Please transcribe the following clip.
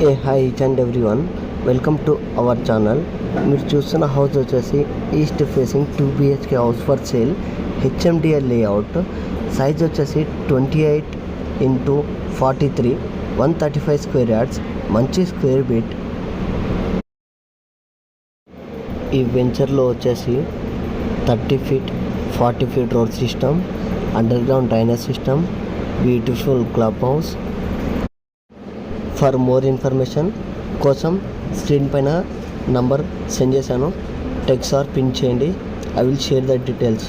A hi each and everyone, welcome to our channel. మీరు చూస్తున్న house వచ్చేసి east facing 2 BHK house for sale, HMDL layout. Size వచ్చేసి 28x43, 135 square yards, మంచి square bit. ఈ వెంచర్లో వచ్చేసి 30 feet 40 feet road system, under ground drainage system, beautiful club house. For more information కోసం screen పైన నంబర్ సెండ్ చేశాను, text are pin చేయండి. I will share the details.